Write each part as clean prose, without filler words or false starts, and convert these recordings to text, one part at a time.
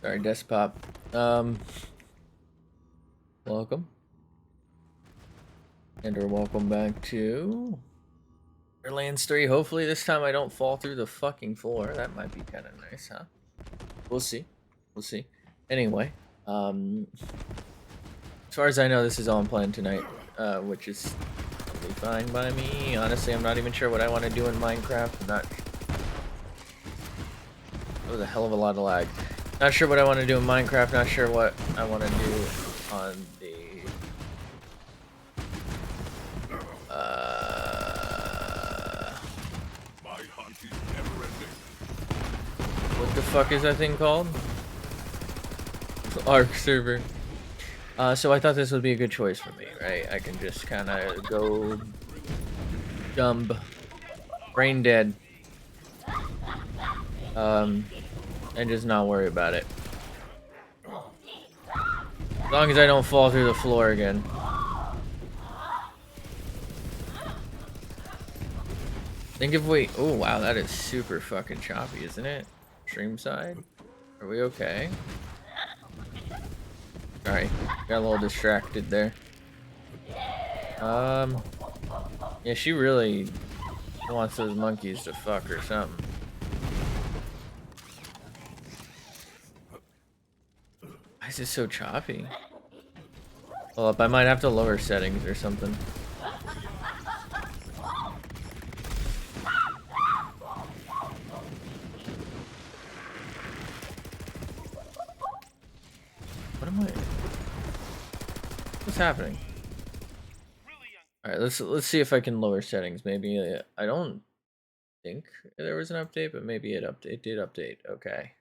Sorry, desktop. Welcome. And welcome back to Borderlands 3. Hopefully this time I don't fall through the fucking floor. That might be kind of nice, huh? We'll see. We'll see. Anyway, as far as I know, this is all I'm playing tonight, which is totally fine by me. Honestly, I'm not even sure what I want to do in Minecraft. I'm not... That was a hell of a lot of lag. Not sure what I want to do in Minecraft. Not sure what I want to do on the... What the fuck is that thing called? Arc server. So I thought this would be a good choice for me, right? I can just kind of go dumb, brain dead, and just not worry about it. As long as I don't fall through the floor again. Think if we... Oh, wow, that is super fucking choppy, isn't it? Stream side? Are we okay? Sorry, got a little distracted there. Yeah, she really wants those monkeys to fuck or something. Why is it so choppy? Hold up, I might have to lower settings or something. What am I... What's happening? Alright, let's see if I can lower settings. Maybe I don't think there was an update, but maybe it did update. Okay.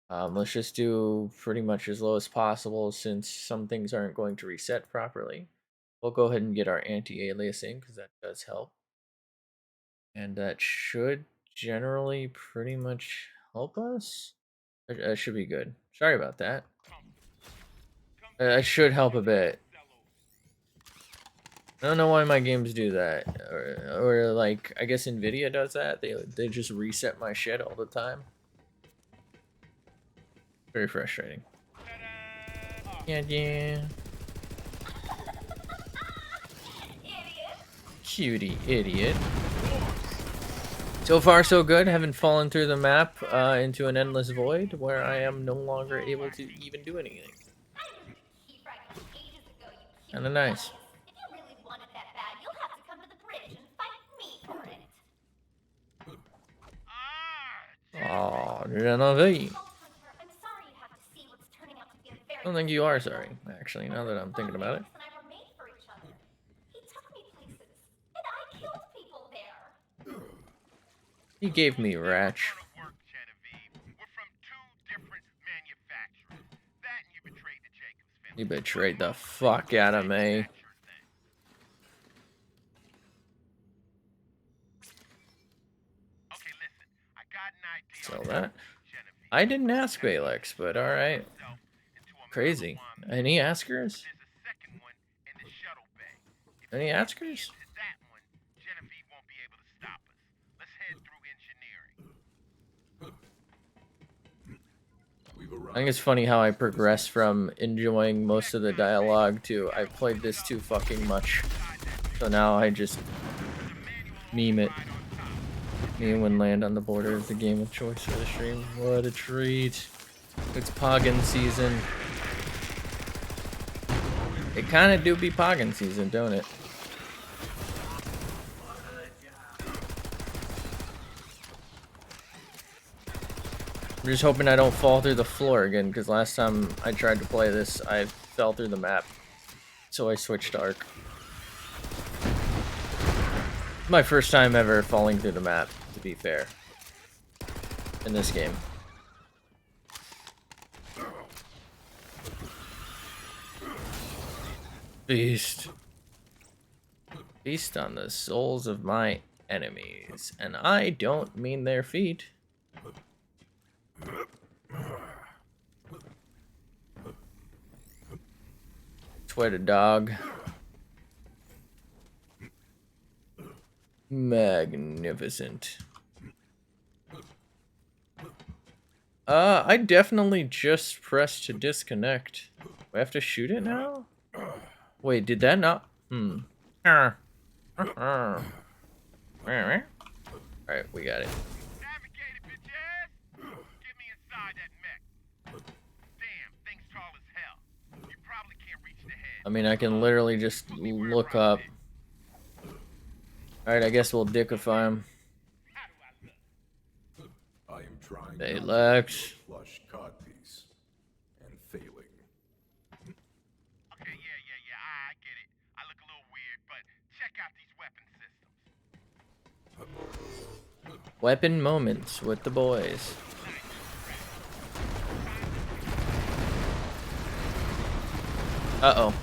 Let's just do pretty much as low as possible since some things aren't going to reset properly. We'll go ahead and get our anti-aliasing because that does help. And that should generally pretty much help us. That should be good. Sorry about that. That should help a bit. I don't know why my games do that, or like I guess Nvidia does that. They just reset my shit all the time. Very frustrating. Yeah. Cutie idiot. So far so good. Haven't fallen through the map into an endless void where I am no longer able to even do anything. Kinda nice. Oh, Genevieve. I don't think you are sorry, actually, now that I'm thinking about it. He gave me Ratch. You betrayed the fuck out of me. So that... I didn't ask Balex, but alright. Crazy. Any askers? Any askers? I think it's funny how I progress from enjoying most of the dialogue to I've played this too fucking much. So now I just meme it. Me and Winland on the Border is the game of choice for the stream. What a treat. It's Poggin season. It kinda do be Poggin season, don't it? I'm just hoping I don't fall through the floor again, because last time I tried to play this, I fell through the map. So I switched to Arc. My first time ever falling through the map, to be fair. In this game. Feast. Feast on the souls of my enemies. And I don't mean their feet. Swear to dog. Magnificent. I definitely just pressed to disconnect. Do I have to shoot it now? Wait, did that not? Alright, we got it. Navigate it, bitch ass! Get me inside that mech. Damn, thing's tall as hell. You probably can't reach the head. I mean, I can literally just look up. Alright, I guess we'll dickify him. I am trying Hey, not Lex. to flush codpiece and failing. Okay, yeah, I get it. I look a little weird, but check out these weapon systems. Weapon moments with the boys. Uh-oh.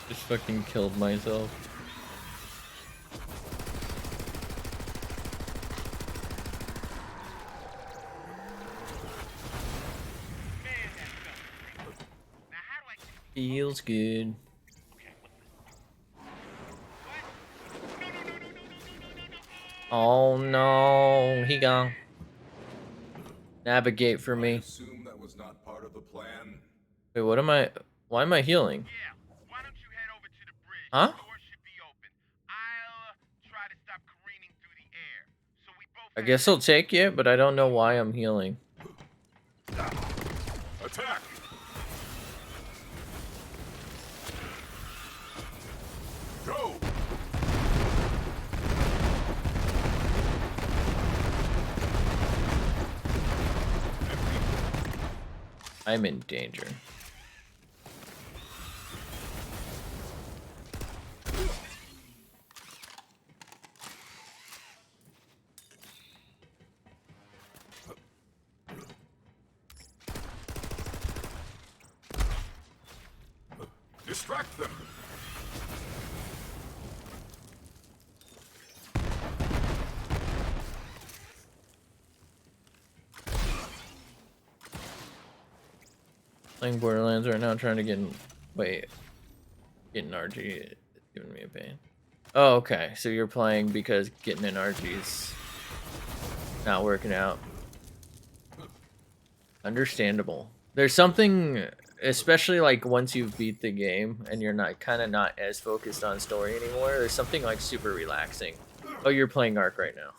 Just fucking killed myself. Feels good. Oh no, he gone. Navigate for I me. assume that was not part of the plan. Wait, what am I? Why am I healing? Yeah, why don't you head over to the bridge? Huh? The door should be open. I'll try to stop careening through the air. So we both I guess I'll take it, but I don't know why I'm healing. Attack! Go! I'm in danger. Distract them! Playing Borderlands right now, trying to get in. Wait. Getting RG is giving me a pain. Oh, okay. So you're playing because getting an RG is not working out. Understandable. There's something, especially like once you've beat the game and you're not not as focused on story anymore. There's something like super relaxing. Oh, you're playing Ark right now.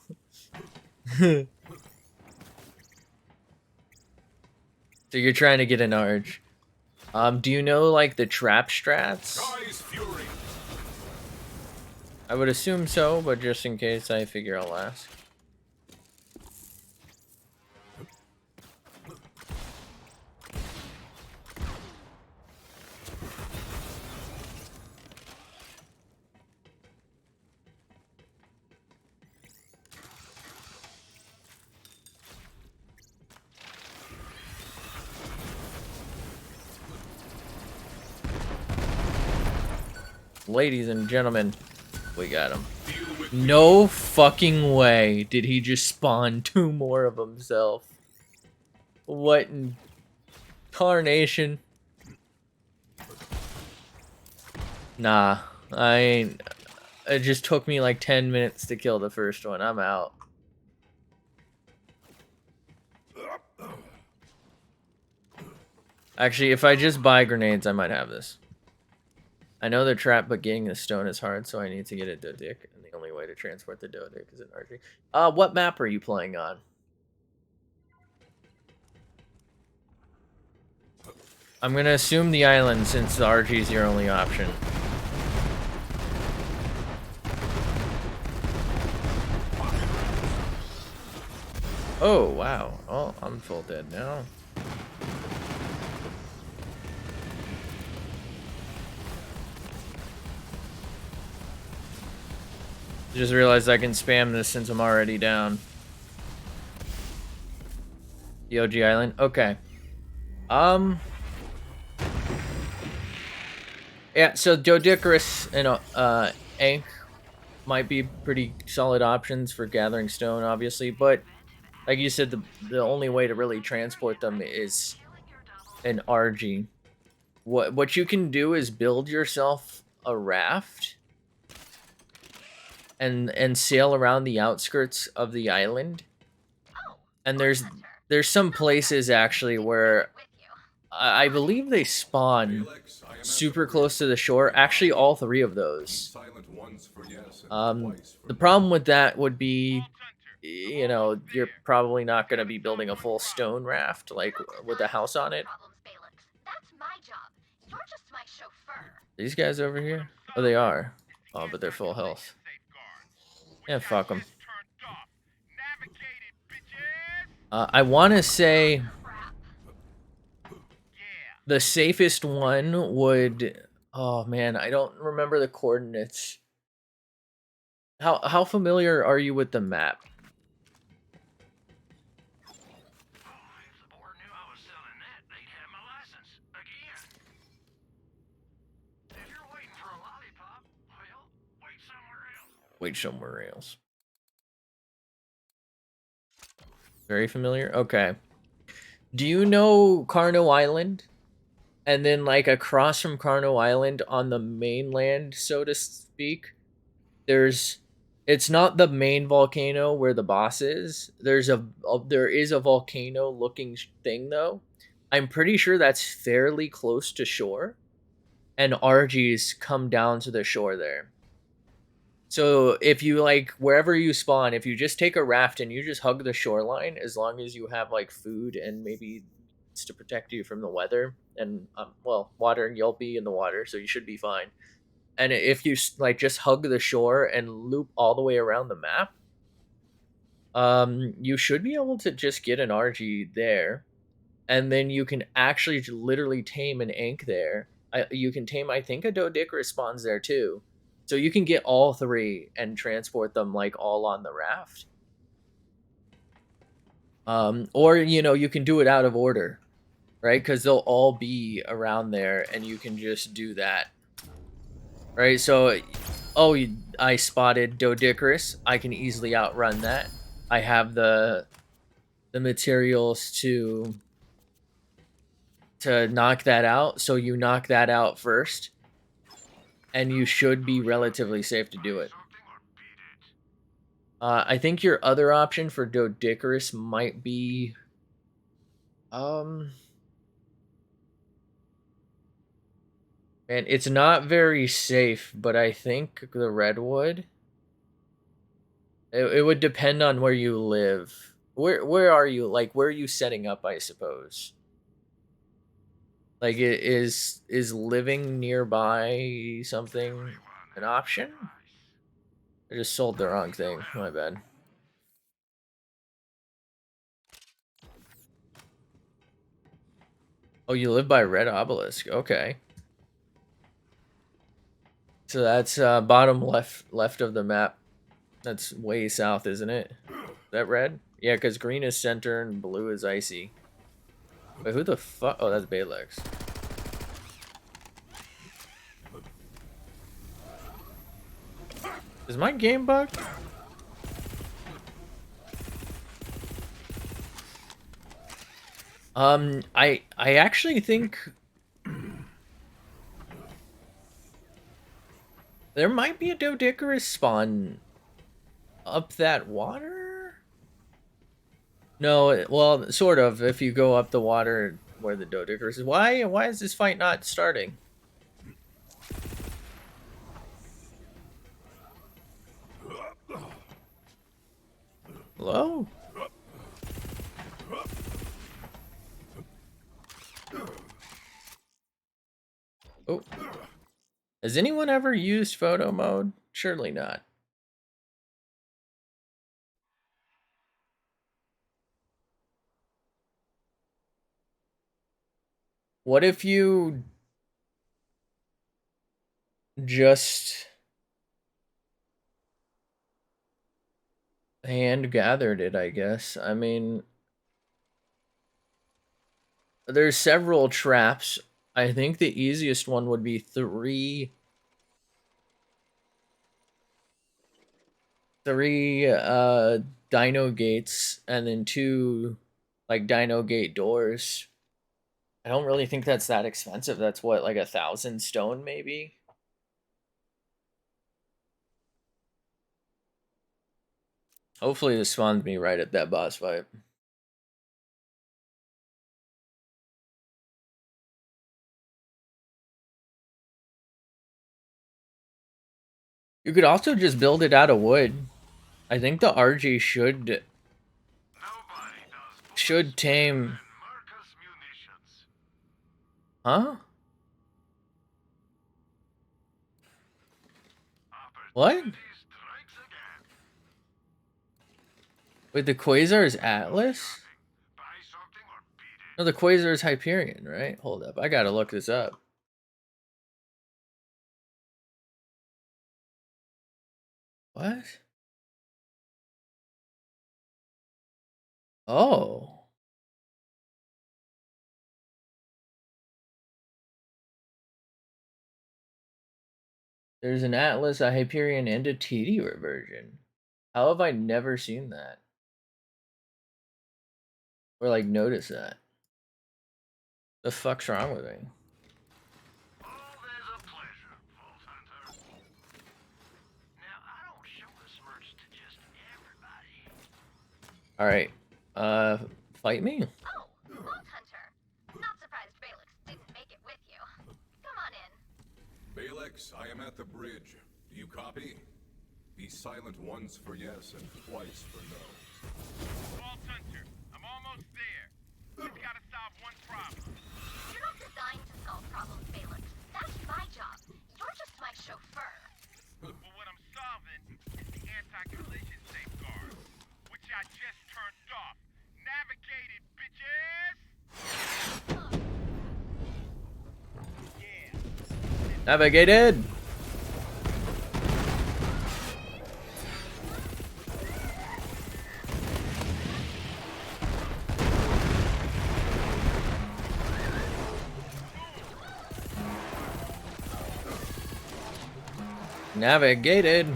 So you're trying to get an Arch. Do you know like the trap strats? Sky's fury! I would assume so, but just in case, I figure I'll ask. Ladies and gentlemen, we got him. No fucking way did he just spawn 2 more of himself. What in tarnation? Nah, I ain't. It just took me like 10 minutes to kill the first one. I'm out. Actually, if I just buy grenades, I might have this. I know they're trapped, but getting the stone is hard, so I need to get a Dodic, and the only way to transport the Dodic is an RG. What map are you playing on? I'm gonna assume the island since the RG is your only option. Oh, wow. Oh, I'm full dead now. Just realized I can spam this since I'm already down. The OG island? Okay. Yeah, so Dodicarus and Ankh might be pretty solid options for gathering stone, obviously, but like you said, the only way to really transport them is an RG. What you can do is build yourself a raft. and sail around the outskirts of the island. And there's some places actually where I believe they spawn Felix, I am at the super bridge. close to the shore. Actually, all three of Be those. silent once for yes and twice for The no. problem with that would be, Vault Hunter, I'm you know, almost you're there. probably not Just going to gotta be stop building a one full problem. stone raft like Those are with a not house on stone it. problems, Balix. That's my job. You're just my chauffeur. These guys over What here? I'm Oh, they solving are. is the Oh, but they're full anti-collision health. safeguards, Yeah, which I fuck them. just turned off. Navigate it, bitches! I want to say Crap. Yeah, the safest one would. Oh man, I don't remember the coordinates. How familiar are you with the map? if the board knew I was selling that, they'd have my license again. If you're waiting for a lollipop, well, wait somewhere else. Wait, somewhere else. Very familiar. Okay. Do you know Carno Island? And then like across from Carno Island on the mainland, so to speak, there's it's not the main volcano where the boss is. There is a volcano looking thing though. I'm pretty sure that's fairly close to shore, and RGs come down to the shore there. So if you like wherever you spawn, if you just take a raft and you just hug the shoreline, as long as you have like food and maybe to protect you from the weather and well, water, you'll be in the water, so you should be fine. And if you like just hug the shore and loop all the way around the map, you should be able to just get an RG there, and then you can actually literally tame an Ankh there. You can tame, I think, a Dodicarus spawns there too. So you can get all three and transport them like all on the raft. Or you know, you can do it out of order, right? Because they'll all be around there, and you can just do that, right? So, oh, I spotted Dodicarus. I can easily outrun that. I have the materials to knock that out. So you knock that out first, and you should be relatively safe to do it. Something or beat it. I think your other option for Dodicarus might be, man, it's not very safe, but I think the redwood. It would depend on where you live. Where are you? Like, where are you setting up? I suppose. Like, is living nearby something an option? I just sold the wrong thing. My bad. Oh, you live by Red Obelisk. Okay. So that's bottom left of the map. That's way south, isn't it? Is that red? Yeah, because green is center and blue is icy. Wait, who the fuck? Oh, that's Balex. Is my game bugged? I actually think there might be a Dodicarus spawn up that water. No, well, sort of. If you go up the water where the Dodicarus is, why is this fight not starting? Hello? Oh. Has anyone ever used photo mode? Surely not. What if you just hand gathered it, I guess? I mean, there's several traps. I think the easiest one would be three dino gates and then two like dino gate doors. I don't really think that's that expensive. That's what, like 1,000 stone maybe? Hopefully this spawned me right at that boss fight. You could also just build it out of wood. I think the RG should tame. Huh? What? Wait, the Quasar is Atlas? No, the Quasar is Hyperion, right? Hold up, I gotta look this up. What? Oh. There's an Atlas, a Hyperion, and a TD version. How have I never seen that? Or like noticed that? The fuck's wrong with me? Alright. Fight me. Oh, Vault Hunter. Not surprised Balix didn't make it with you. Come on in. Balex, I am at the bridge. Do you copy? Be silent once for yes and twice for no. Vault Hunter, I'm almost there. Just gotta solve one problem. You're not designed to solve problems, Balix. That's my job. You're just my chauffeur. But what I'm solving is the anti-collision safeguard, which I just turned off. Navigate it, bitches! Yeah. Navigated! Navigated!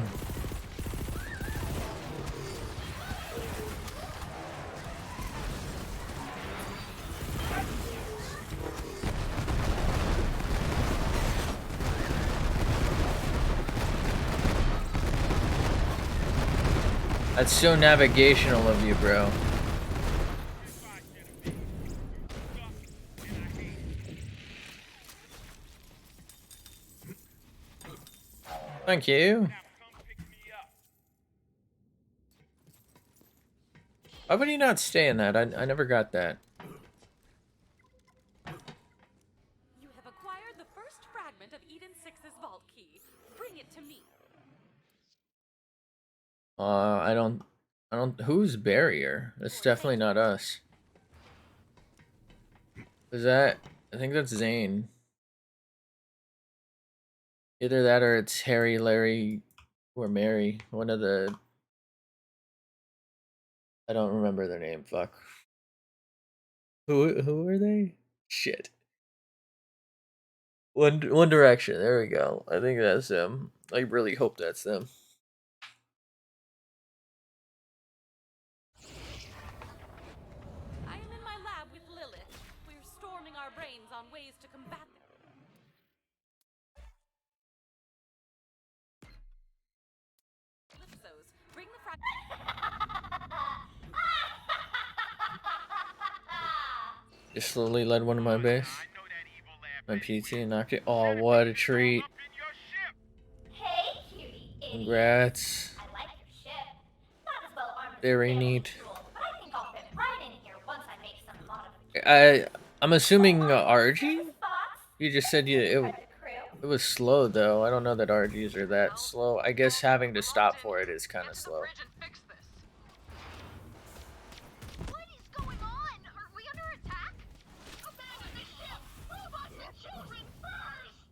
That's so navigational of you, bro. Thank you. Why would he not stay in that? I never got that. You have acquired the first fragment of Eden 6's vault key. Bring it to me. I don't. Who's barrier? That's definitely not us. Is that? I think that's Zane. Either that or it's Harry, Larry, or Mary. One of the. I don't remember their name. Fuck. Who are they? Shit. One Direction. There we go. I think that's them. I really hope that's them. I am in my lab with Lilith. We're storming our brains on ways to combat them. Calypsos, bring the Just slowly led one of my base. My PT and knocked it. Oh, what a treat. Hey, cutie idiot. Congrats. I like your ship. Not as well armed as Very the neat. usual, but I think I'll fit right in here once I make some modifications. I'm assuming RG? Spots? You just said By it the crew. it was slow though. I don't know that RGs are that slow. I guess having to stop for it is kind of slow. What is going on? Are we under attack? Abandon the ship! Move on to children first!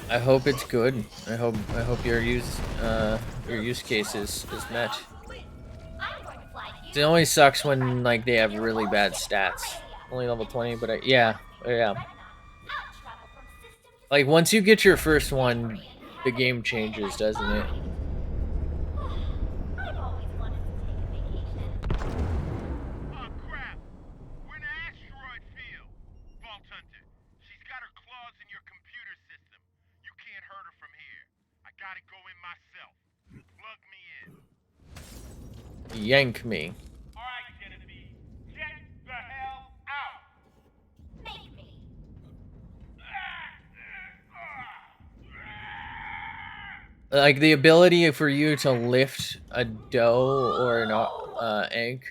I hope it's good. I hope your use case is met. I'm going to fly you. It only sucks when like they have really bad stats. Only level 20, but yeah. Like once you get your first one, the game changes, doesn't it? I've always wanted to take a vacation. Oh crap! We're in an asteroid field. Vault Hunter, she's got her claws in your computer system. You can't hurt her from here. gotta go in myself. Plug me in. Yank me. Alright, Genevieve. Get the hell out! Make me. Like the ability for you to lift a dough or an egg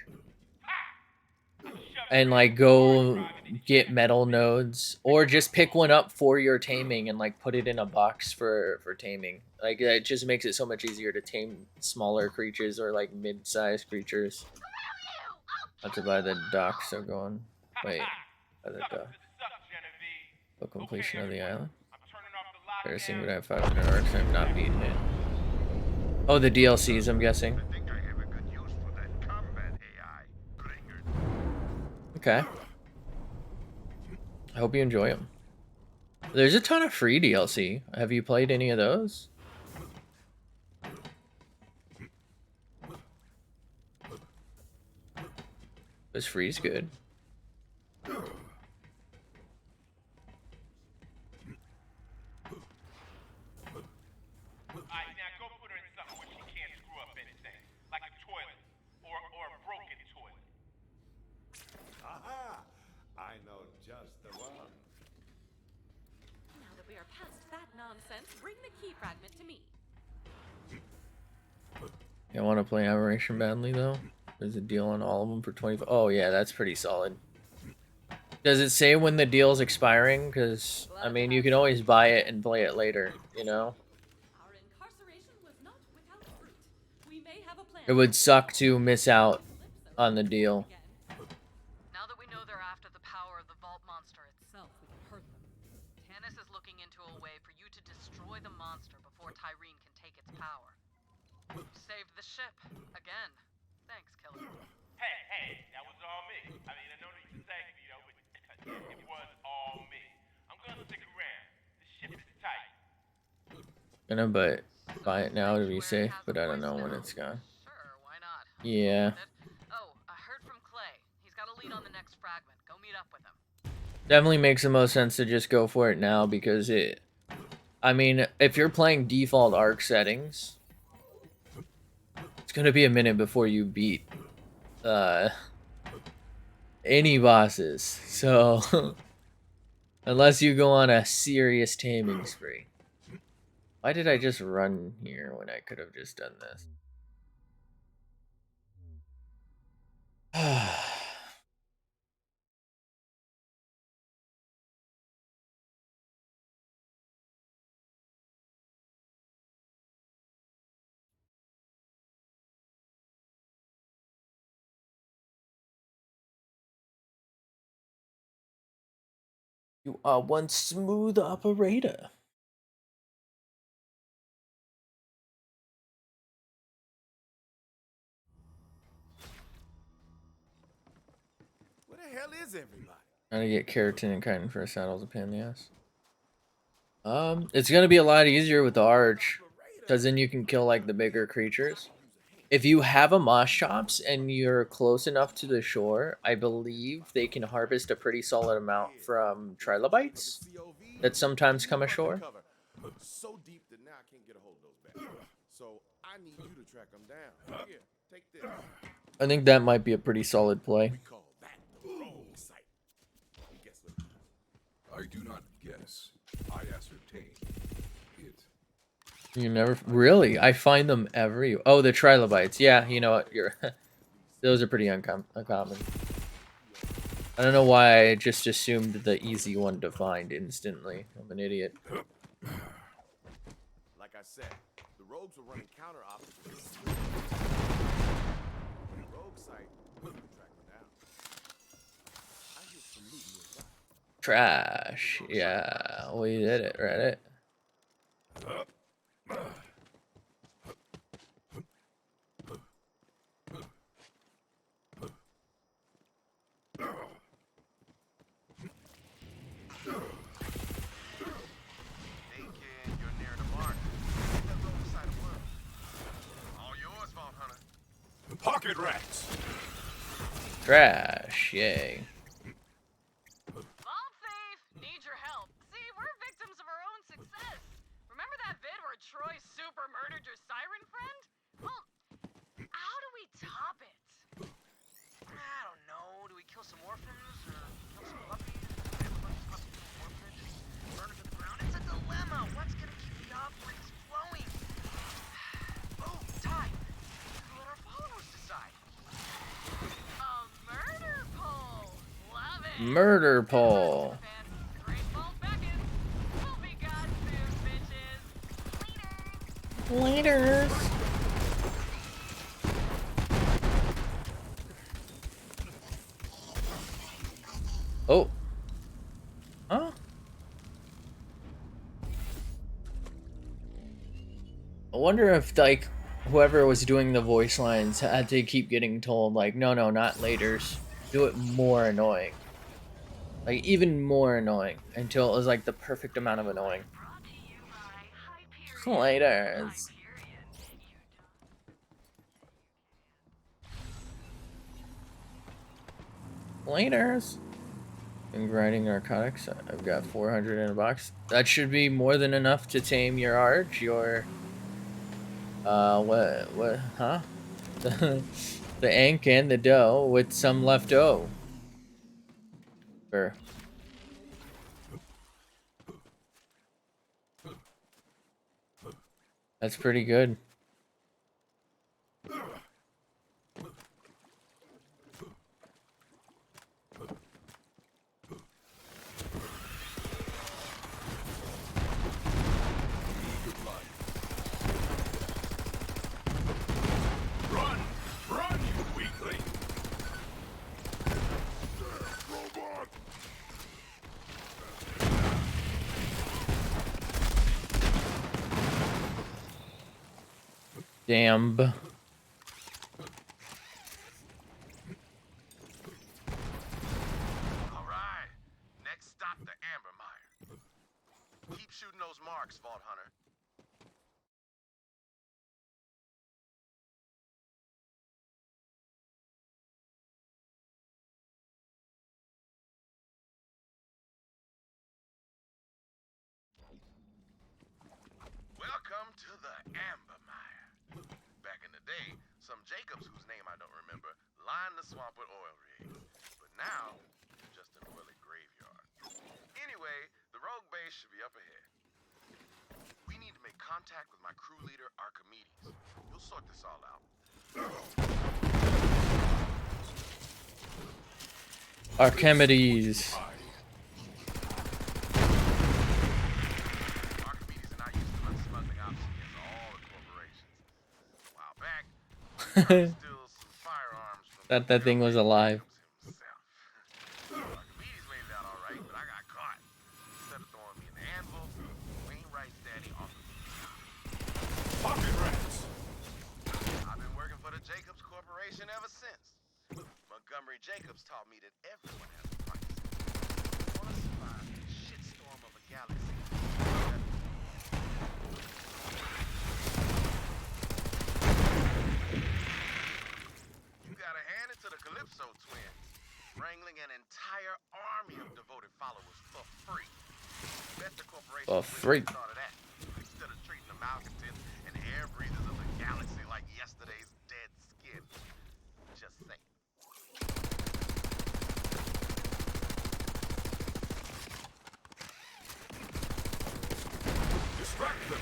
and like go get metal nodes, or just pick one up for your taming and like put it in a box for taming. Like it just makes it so much easier to tame smaller creatures or like mid-sized creatures. Not to buy the dock, so go on. Wait, buy the dock. For completion of the island. Embarrassing, but I have 500 arcs. I'm not being hit. Oh, the DLCs, I'm guessing. I think I have a good use for that combat AI. Gringard. Okay. I hope you enjoy them. There's a ton of free DLC. Have you played any of those? This free's good. Alright, now go put her in something where she can't screw up anything. Like a toilet. Or a broken toilet. Aha! I know just the one. Now that we are past that nonsense, bring the key fragment to me. You want to play Aberration badly though? There's a deal on all of them for 25. Oh yeah, that's pretty solid. Does it say when the deal's expiring? Because I mean, you can always buy it and play it later. You know. Our incarceration was not without fruit. We may have a plan. It would suck to miss out on the deal. Now that we know they're after the power of the Vault monster itself, we can hurt them. Tannis is looking into a way for you to destroy the monster before Tyreen can take its power. You saved the ship. Again. Thanks, Killer. Hey, that was all me. I mean, I know that you thank me, though, but it was all me. I'm gonna stick around. The ship is tight. Gonna buy it now to be safe, but I don't know when it's gone. Sure, why not? Yeah. Oh, I heard from Clay. He's got a lead on the next fragment. Go meet up with him. Definitely makes the most sense to just go for it now because I mean, if you're playing default arc settings, it's gonna be a minute before you beat any bosses. So unless you go on a serious taming spree. Why did I just run here when I could have just done this? You are one smooth operator. Where the hell is everybody? Trying to get keratin and chitin for a saddle's a pain in the ass. It's gonna be a lot easier with the arch, because then you can kill like the bigger creatures. If you have a moss chops and you're close enough to the shore, I believe they can harvest a pretty solid amount from trilobites that sometimes come ashore. So deep that now I can't get a hold of those bats. So I need you to track them down. Here, take this. I think that might be a pretty solid play. We call that the rogue site. Guess what? I do not guess. I ascertain it. You never really? I find them every. Oh, the trilobites. Yeah, you know what? You're. Those are pretty uncommon. I don't know why I just assumed the easy one to find instantly. I'm an idiot. Like I said, the rogues were running counter ops to this. Rogue site, we can track them down. I hear some loot nearby. Trash. Yeah, we did it, Reddit. Hey, kid, you're near the mark. Take that road side of work. All yours, Vault Hunter. Pocket rats! Trash. Yay. Vault thief! Need your help. See, we're victims of our own success. Remember that vid where Troy sued Murder pole. Great vault back in. We'll be gone soon, bitches. Later. Oh. Huh? I wonder if, like, whoever was doing the voice lines had to keep getting told, like, no, not laters. Do it more annoying. Like, even more annoying. Until it was, like, the perfect amount of annoying. Laters. Laters. And grinding narcotics. I've got 400 in a box. That should be more than enough to tame your arch, your... what, huh? The ink and the dough with some left over. That's pretty good. Run! Run, you weakling! Robot! Damn. Alright. Next stop, the Amber Mire. Keep shooting those marks, Vault Hunter. Welcome to the Amber Mire. Back in the day, some Jacobs, whose name I don't remember, lined the swamp with oil rigs. But now, just an oily graveyard. Anyway, the rogue base should be up ahead. We need to make contact with my crew leader, Archimedes. He'll sort this all out. Archimedes. Archimedes and I used to run smuggling operations for all the corporations. A while back, still some firearms from That thing was alive. himself. Archimedes made it out all right, but I got caught. Instead of throwing me an anvil, Wainwright's daddy offered me a job. Pocket rats! I've been working for the Jacobs Corporation ever since. Montgomery Jacobs taught me that everyone has a price. I want to survive the shitstorm of a galaxy. You gotta hand it to the Calypso twins, wrangling an entire army of devoted followers for free. Bet the corporation For free. thought of that, instead of treating the malcontents and air breathers of the galaxy like yesterday's dead skin. Just saying. Distract them!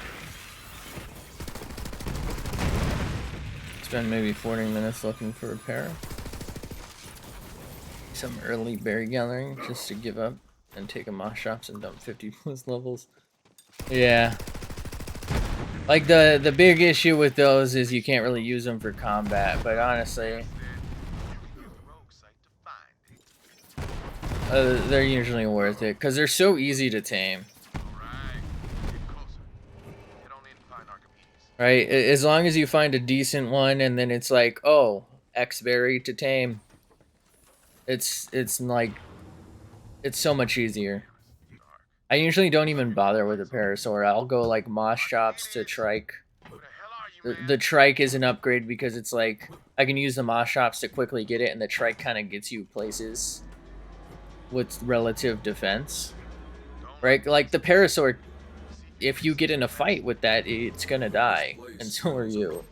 Spend maybe 40 minutes looking for a pair. Some early berry gathering just to give up and take a moss shops and dump 50 plus levels. Yeah. Like the big issue with those is you can't really use them for combat, but honestly, they're usually worth it because they're so easy to tame. Right? As long as you find a decent one and then it's like, oh, X berry to tame. It's like, it's so much easier. I usually don't even bother with a Parasaur. I'll go like Moss Chops to Trike. The Trike is an upgrade because it's like, I can use the Moss Chops to quickly get it, and the Trike kind of gets you places with relative defense. Right? Like the Parasaur, if you get in a fight with that, it's gonna die, and so are you.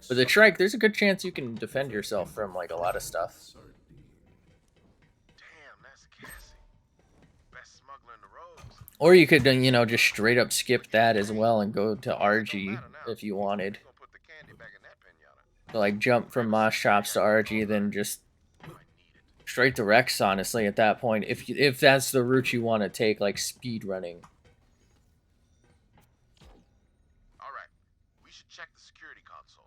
But the Trike, there's a good chance you can defend yourself from like a lot of stuff. Or you could, you know, just straight up skip that as well and go to RG if you wanted. So like jump from Moss Chops to RG, then just straight to Rex, honestly, at that point, if that's the route you want to take, like speed running. All right, we should check the security console.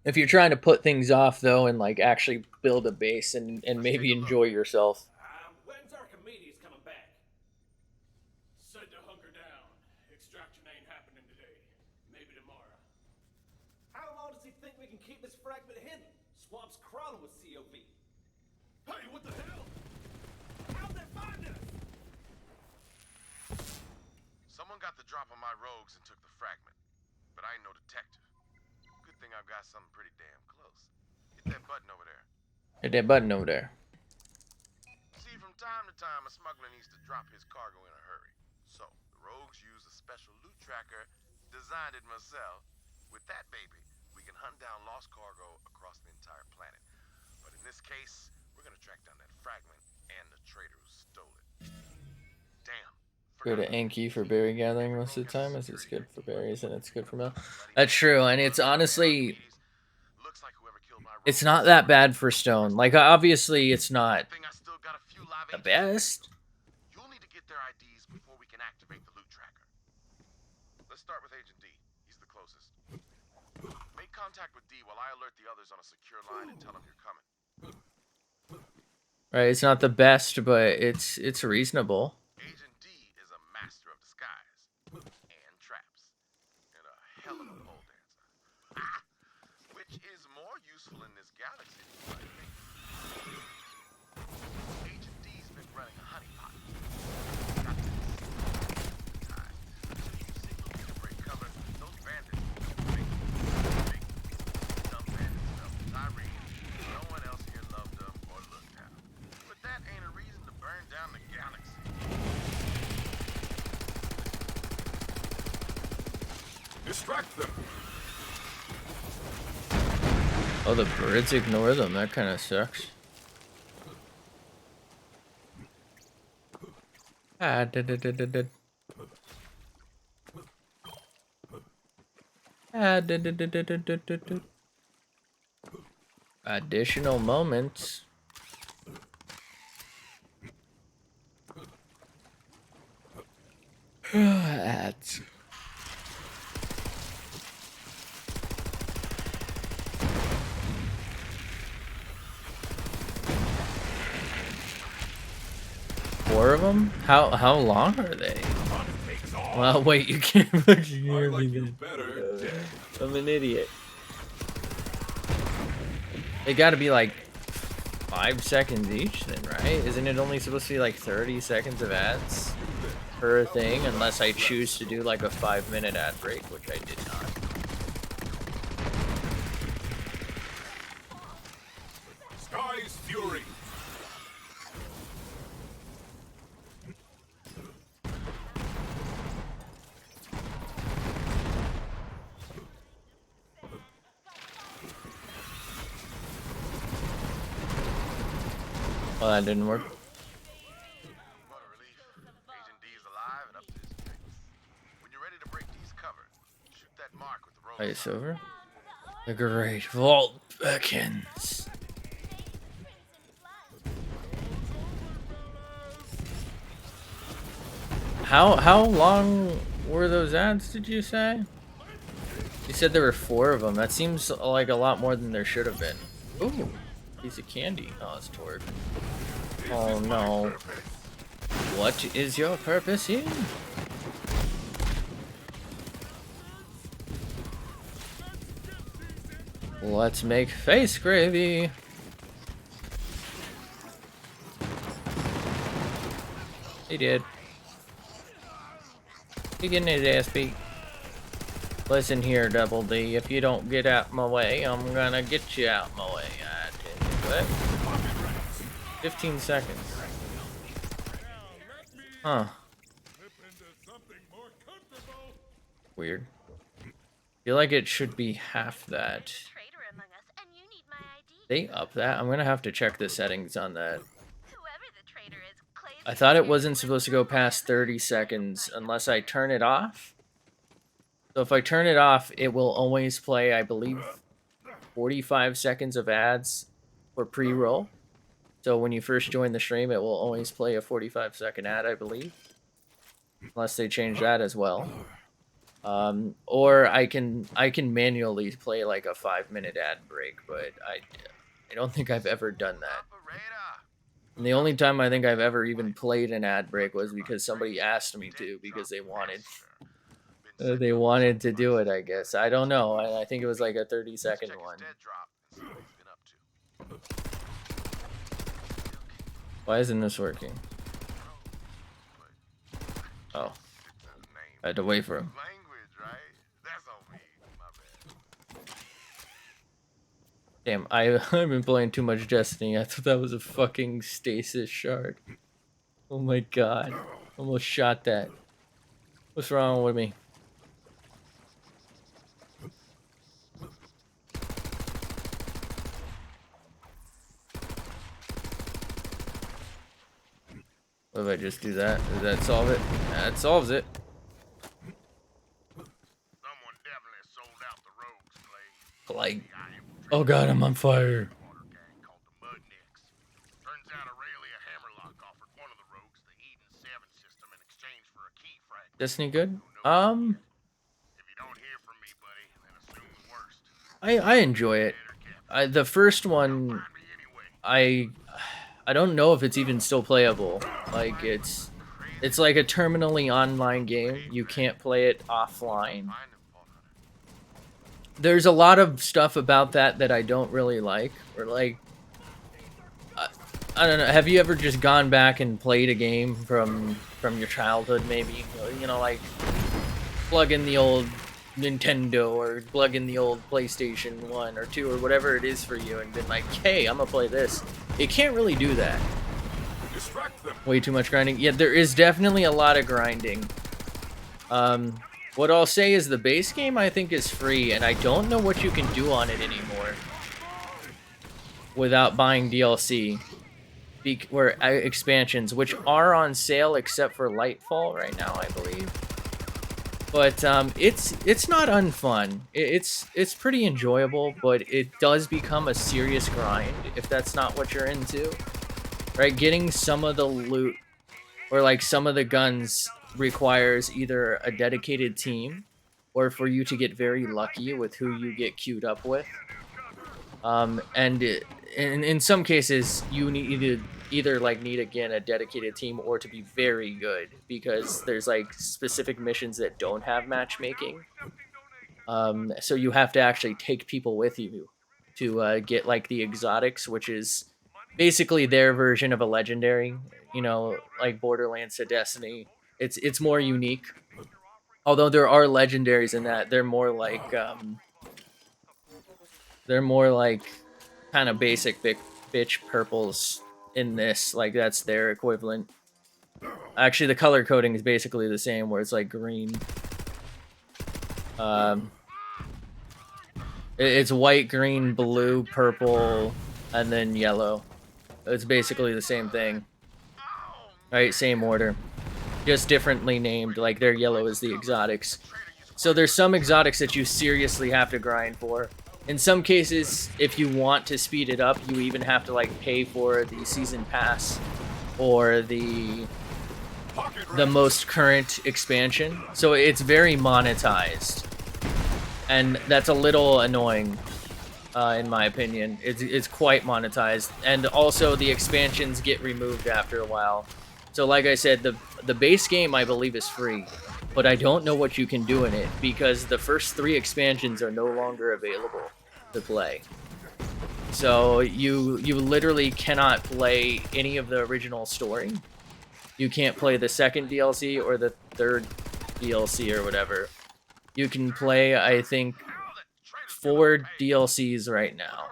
If you're trying to put things off though, and like actually build a base and maybe enjoy yourself. When's Archimedes coming back? Said to hunker down. Extraction ain't happening today. Maybe tomorrow. How long does he think we can keep this fragment hidden? Swamp's crawling with COV. Hey, what the hell? How'd they find us? Someone got the drop on my rogues and took the fragment, but I ain't no detective. Good thing I've got something pretty damn close. Hit that button over there. Hit that button over there. See, from time to time, a smuggler needs to drop his cargo in a hurry. So, the rogues use a special loot tracker, designed it myself. With that baby, we can hunt down lost cargo across the entire planet. But in this case, we're gonna track down that fragment and the trader who stole it. Damn. Go to Anki for berry gathering most of the time, as it's good for berries and it's good for milk. That's true, and it's honestly, it's not that bad for stone. Like, obviously, it's not the best. You'll need to get their IDs before we can activate the loot tracker. Let's start with Agent D. He's the closest. Make contact with D while I alert the others on a secure line and tell them you're coming. Right, it's not the best, but it's reasonable. Agent D is a master of disguise and traps, and a hell of a pole dancer. Which is more useful in this galaxy, I think. Agent D's been running a honeypot. Got this. Time. So you signal me to break cover. Those bandits, big, dumb bandits, Tyrene. No one else here loved them or looked at them. But that ain't a reason to burn down the galaxy. Distract them. Oh, the birds ignore them. That kind of sucks. Ah, da da da da da. Ah, da da da da da da da da. Additional moments. Ads. Four of them? How long are they? Well, wait, you can't put your I like you better dead. I'm an idiot. They gotta be like 5 seconds each then, right? Isn't it only supposed to be like 30 seconds of ads per thing, unless I choose to do like a 5-minute ad break, which I did not. Sky's fury. Well, that didn't work. What a relief. Agent D is alive and up to his tricks. When you're ready to break D's cover, shoot that mark with the roll. Ice over. The great vault beckons. How long were those ads, did you say? You said there were 4 of them. That seems like a lot more than there should have been. Ooh, piece of candy. Oh, it's Torg. Oh no. What is your purpose here? Let's make face gravy. He did. He getting his ass beat. Listen here, Double D. If you don't get out my way, I'm gonna get you out my way. I tell you what. 15 seconds. Huh. Weird. Feel like it should be half that. They up that? I'm gonna have to check the settings on that. I thought it wasn't supposed to go past 30 seconds unless I turn it off. So if I turn it off, it will always play, I believe, 45 seconds of ads for pre-roll. So when you first join the stream, it will always play a 45-second ad, I believe, unless they change that as well. Or I can manually play like a 5-minute ad break, but I don't think I've ever done that. And the only time I think I've ever even played an ad break was because somebody asked me to, because they wanted to do it, I guess. I don't know. I think it was like a 30-second one. Why isn't this working? Oh. I had to wait for him. Damn, I've been playing too much Destiny. I thought that was a fucking stasis shard. Oh my god. Almost shot that. What's wrong with me? What if I just do that? Does that solve it? That solves it. Like, oh god, I'm on fire. Destiny good? I enjoy it. The first one, I don't know if it's even still playable. Like it's like a terminally online game. You can't play it offline. There's a lot of stuff about that I don't really like. Or like, I don't know. Have you ever just gone back and played a game from your childhood? Maybe, you know, like plug in the old Nintendo or plug in the old PlayStation 1 or 2 or whatever it is for you, and been like, hey, I'm gonna play this. It can't really do that. Way too much grinding. Yeah, there is definitely a lot of grinding. What I'll say is the base game I think is free, and I don't know what you can do on it anymore without buying DLC or expansions, which are on sale except for Lightfall right now, I believe. But it's not unfun. It's pretty enjoyable, but it does become a serious grind if that's not what you're into. Right, getting some of the loot or like some of the guns requires either a dedicated team or for you to get very lucky with who you get queued up with. And in some cases, you need either like need again a dedicated team or to be very good, because there's like specific missions that don't have matchmaking. So you have to actually take people with you to get like the exotics, which is basically their version of a legendary, you know, like Borderlands to Destiny. It's more unique. Although there are legendaries in that, they're more like kind of basic bitch purples in this. Like that's their equivalent. Actually, the color coding is basically the same, where it's like green. It's white, green, blue, purple, and then yellow. It's basically the same thing. Right, same order. Just differently named, like their yellow is the exotics. So there's some exotics that you seriously have to grind for. In some cases, if you want to speed it up, you even have to like pay for the season pass or the most current expansion. So it's very monetized. And that's a little annoying, in my opinion. It's quite monetized. And also the expansions get removed after a while. So like I said, the base game I believe is free, but I don't know what you can do in it because the first 3 expansions are no longer available to play. So you literally cannot play any of the original story. You can't play the second DLC or the third DLC or whatever. You can play, I think, 4 DLCs right now.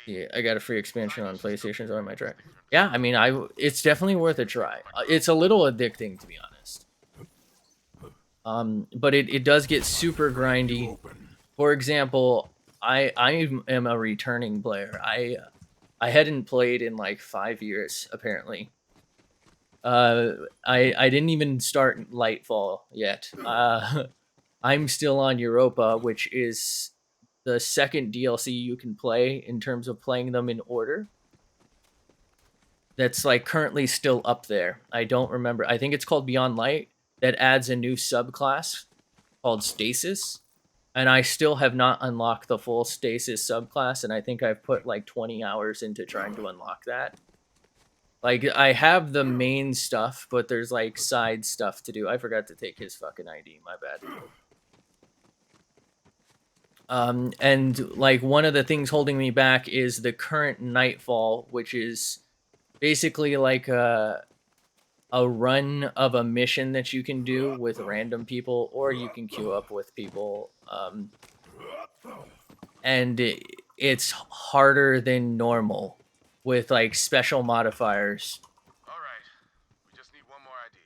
Yeah, I got a free expansion on PlayStation, so I might try. Yeah, I mean, it's definitely worth a try. It's a little addicting, to be honest. But it does get super grindy. For example, I am a returning player. I hadn't played in like 5 years, apparently. I didn't even start Lightfall yet. I'm still on Europa, which is the second DLC you can play in terms of playing them in order. That's like currently still up there. I don't remember. I think it's called Beyond Light. That adds a new subclass called Stasis. And I still have not unlocked the full Stasis subclass, and I think I've put like 20 hours into trying to unlock that. Like, I have the main stuff, but there's like side stuff to do. I forgot to take his fucking ID, my bad. And like one of the things holding me back is the current Nightfall, which is basically like a run of a mission that you can do with random people, or you can queue up with people. And it's harder than normal with like special modifiers. All right. We just need one more ID.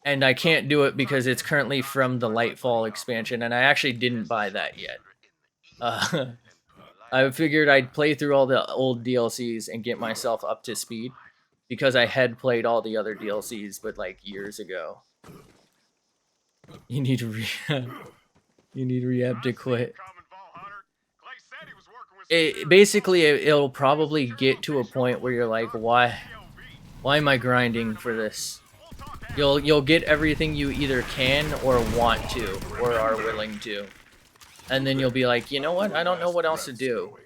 And I can't do it because it's currently from the Lightfall expansion, and I actually didn't buy that yet. I figured I'd play through all the old DLCs and get myself up to speed, because I had played all the other DLCs, but like years ago. You need rehab. You need rehab to quit. It'll probably get to a point where you're like, why am I grinding for this? You'll get everything you either can or want to or are willing to. And then you'll be like, you know what? I don't know what else to do.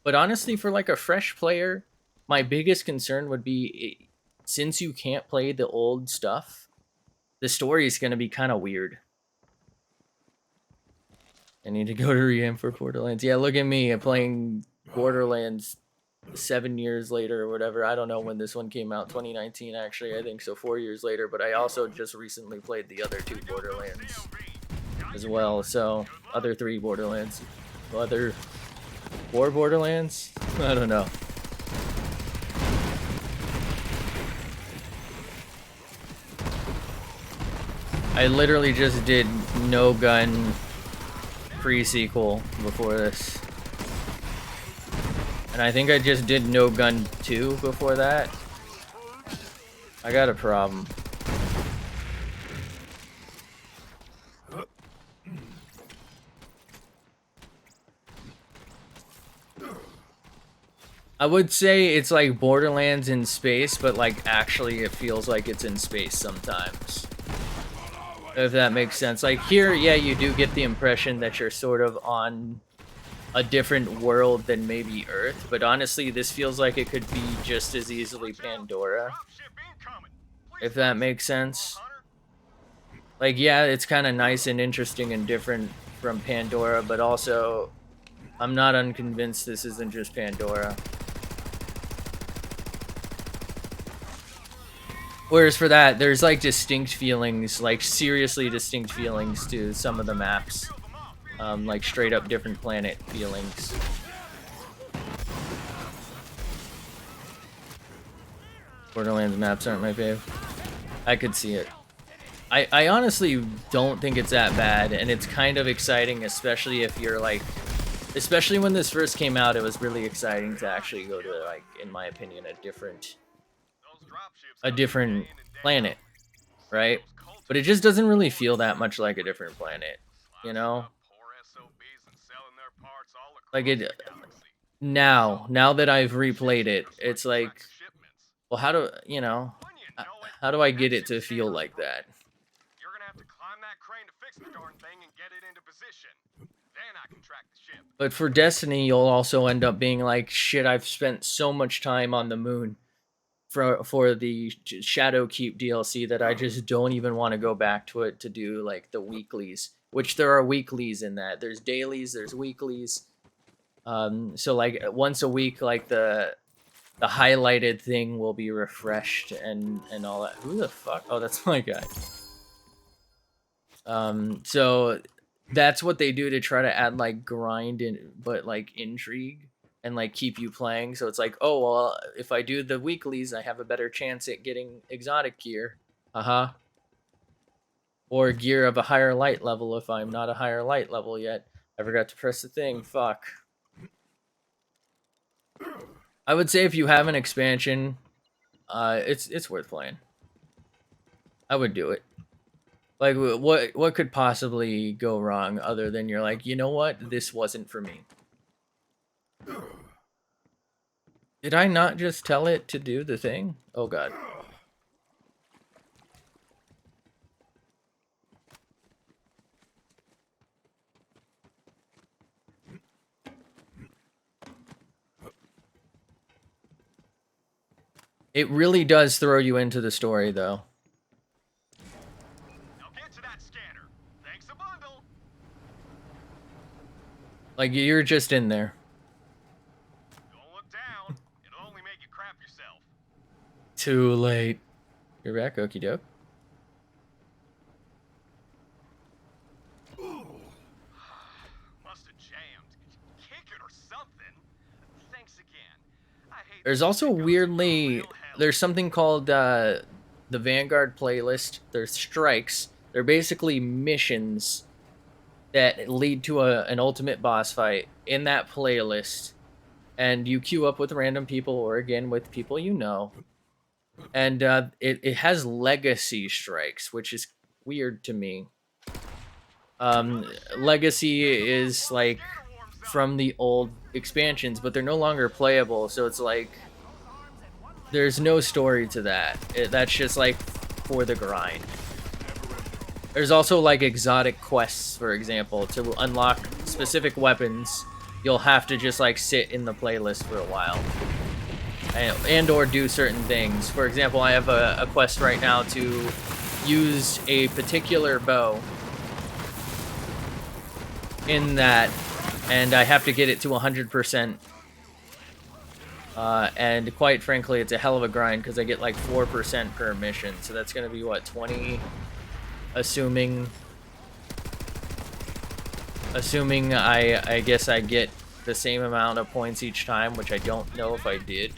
But honestly, for like a fresh player, my biggest concern would be, since you can't play the old stuff, the story is going to be kind of weird. I need to go to rehab for Borderlands. Yeah, look at me. I'm playing Borderlands 7 years later or whatever. I don't know when this one came out. 2019, actually. I think so. 4 years later. But I also just recently played the other 2 Borderlands as well. So, other 3 Borderlands. Other 4 Borderlands? I don't know. I literally just did No Gun pre-sequel before this. And I think I just did No Gun 2 before that. I got a problem. I would say it's like Borderlands in space, but like actually it feels like it's in space sometimes. If that makes sense. Like here, yeah, you do get the impression that you're sort of on a different world than maybe Earth, but honestly, this feels like it could be just as easily Pandora. If that makes sense. Like, yeah, it's kind of nice and interesting and different from Pandora, but also, I'm not unconvinced this isn't just Pandora. Whereas for that, there's like distinct feelings, like seriously distinct feelings to some of the maps. Like straight up different planet feelings. Borderlands maps aren't my fave. I could see it. I honestly don't think it's that bad, and it's kind of exciting, especially if you're like, especially when this first came out, it was really exciting to actually go to, like, in my opinion, a different planet, right? But it just doesn't really feel that much like a different planet, you know? Like it now that I've replayed it, it's like, well, how do how do I get it to feel like that? You're gonna have to climb that crane to fix the darn thing and get it into position. Then I can track the ship. But for Destiny, you'll also end up being like, shit, I've spent so much time on the moon for the Shadowkeep DLC that I just don't even want to go back to it to do like the weeklies, which there are weeklies in that. There's dailies, there's weeklies. So like once a week, like the highlighted thing will be refreshed and all that. Who the fuck? Oh, that's my guy. So that's what they do to try to add like grind but like intrigue and like keep you playing. So it's like, oh well, if I do the weeklies, I have a better chance at getting exotic gear. Or gear of a higher light level if I'm not a higher light level yet. I forgot to press the thing. Fuck. I would say if you have an expansion, it's worth playing. I would do it. Like, what could possibly go wrong other than you're like, you know what, this wasn't for me. Did I not just tell it to do the thing? Oh god. It really does throw you into the story, though. Now get to that scanner. Thanks a bundle. Like, you're just in there. Don't look down. It'll only make you crap yourself. Too late. You're back, okie doke. Must have jammed. Kick it or something. Thanks again. I hate There's that also it goes to weirdly, real hell. there's something called the Vanguard playlist. There's strikes. They're basically missions that lead to an ultimate boss fight in that playlist. And you queue up with random people or again with people you know. And it has legacy strikes, which is weird to me. Legacy is like from the old expansions, but they're no longer playable, so it's like there's no story to that. That's just like for the grind. There's also like exotic quests, for example, to unlock specific weapons. You'll have to just like sit in the playlist for a while and or do certain things. For example, I have a quest right now to use a particular bow in that, and I have to get it to 100%. And quite frankly, it's a hell of a grind because I get like 4% per mission. So that's going to be what, 20? Assuming I guess I get the same amount of points each time, which I don't know if I did.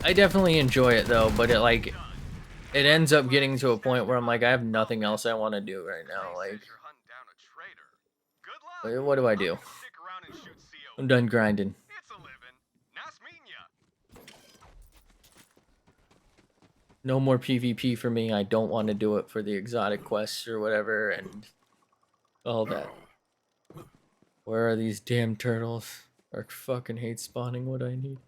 I definitely enjoy it though, but it ends up getting to a point where I'm like, I have nothing else I want to do right now. Like, what do I do? I'm done grinding. It's a living. Nice meeting ya. No more PvP for me. I don't want to do it for the exotic quests or whatever and all that. Where are these damn turtles? I fucking hate spawning what I need.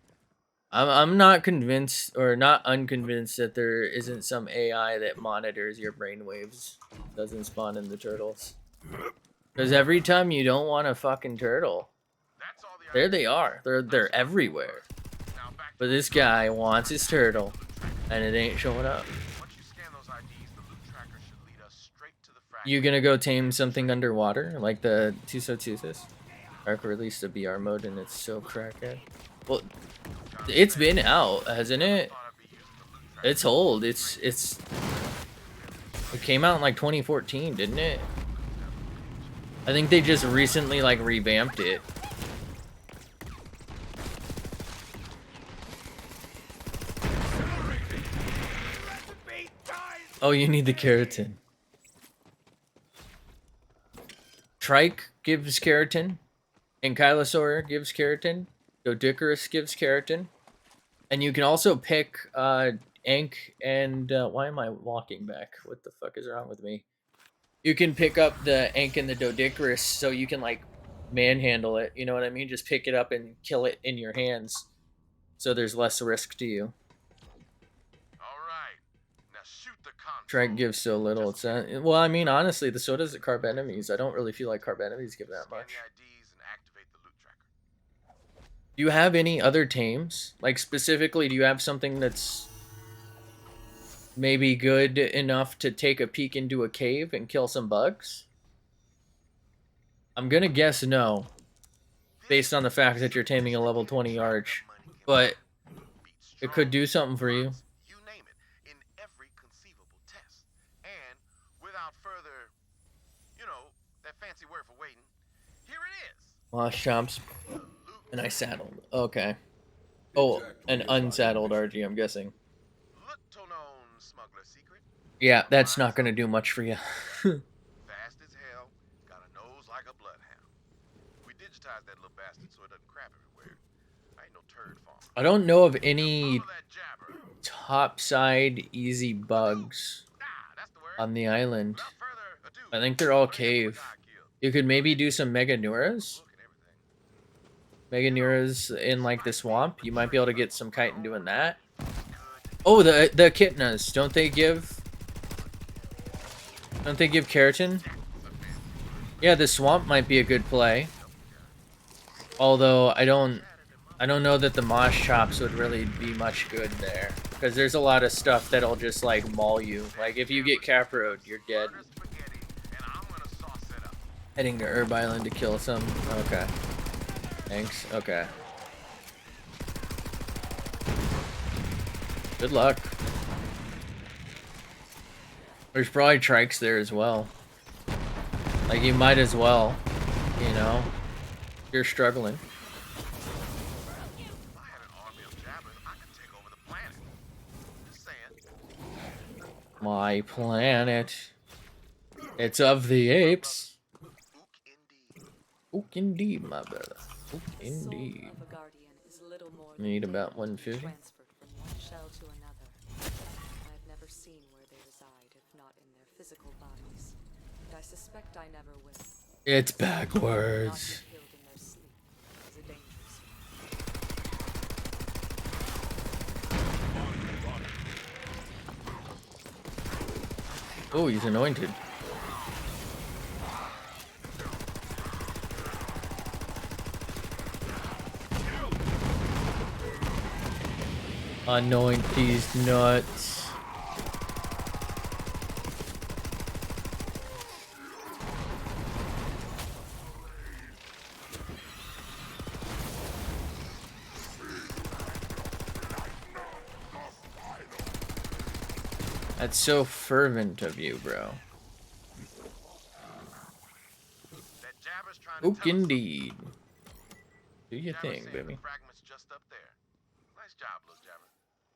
I'm not convinced or not unconvinced that there isn't some AI that monitors your brainwaves. Doesn't spawn in the turtles. Because every time you don't want a fucking turtle, there they are. They're everywhere. But this guy wants his turtle, and it ain't showing up. Once you scan those IDs, the loot tracker should lead us straight to the fragment. You gonna go tame something underwater like the Tusos? Arc released a BR mode and it's so crackhead. Well, it's been out, hasn't it? It's old. It came out in like 2014, didn't it? I think they just recently like revamped it. Oh, you need the keratin. Trike gives keratin. Ankylosaur gives keratin. Doedicurus gives keratin. And you can also pick Ank and why am I walking back? What the fuck is wrong with me? You can pick up the Ank and the Doedicurus so you can like manhandle it, you know what I mean? Just pick it up and kill it in your hands. So there's less risk to you. Alright. Now shoot the console. Trike gives so little. It's well, I mean, honestly, so does the carb enemies. I don't really feel like carb enemies give that much. Do you have any other tames? Like, specifically, do you have something that's maybe good enough to take a peek into a cave and kill some bugs? I'm gonna guess no, based on the fact that you're taming a level 20 arch, but it could do something for you. You name it, in every conceivable test. And without further, you know, that fancy word for waiting, here it is. Lost shops, and I saddled. Okay. Oh, an unsaddled RG, I'm guessing. Little known smuggler secret. Yeah, that's not gonna do much for you. Fast as hell, got a nose like a bloodhound. We digitized that little bastard so it doesn't crap everywhere. I I ain't no turd farmer. I don't know of Now any follow that jabber. topside easy bugs That's the word. on the island. Without further ado, I think they're all what do you have for a cave. guy killed? You could maybe do some Meganuras. Book and everything. Meganuras in like the swamp. You might be able to get some chitin doing that. Oh, the echidnas. Don't they give keratin? Yeah, the swamp might be a good play. Although I don't know that the mosh chops would really be much good there, because there's a lot of stuff that'll just like maul you. Like if you get caproed, you're dead. Heading to Herb Island to kill some. Okay. Thanks. Okay. Good luck. There's probably trikes there as well. Like you might as well, you know. You're struggling. My planet. It's of the apes. Ook indeed, my brother. Ook indeed. Need about 150. Transferred from one shell to another. I've never seen where they reside, if not in their physical bodies. And I suspect I never will. It's Not backwards. be killed in their sleep is a dangerous Oh, he's anointed. Anoint these nuts. That's so fervent of you, bro. Ook indeed. Do your thing, baby. Fragments just up there. Nice job, little jabber.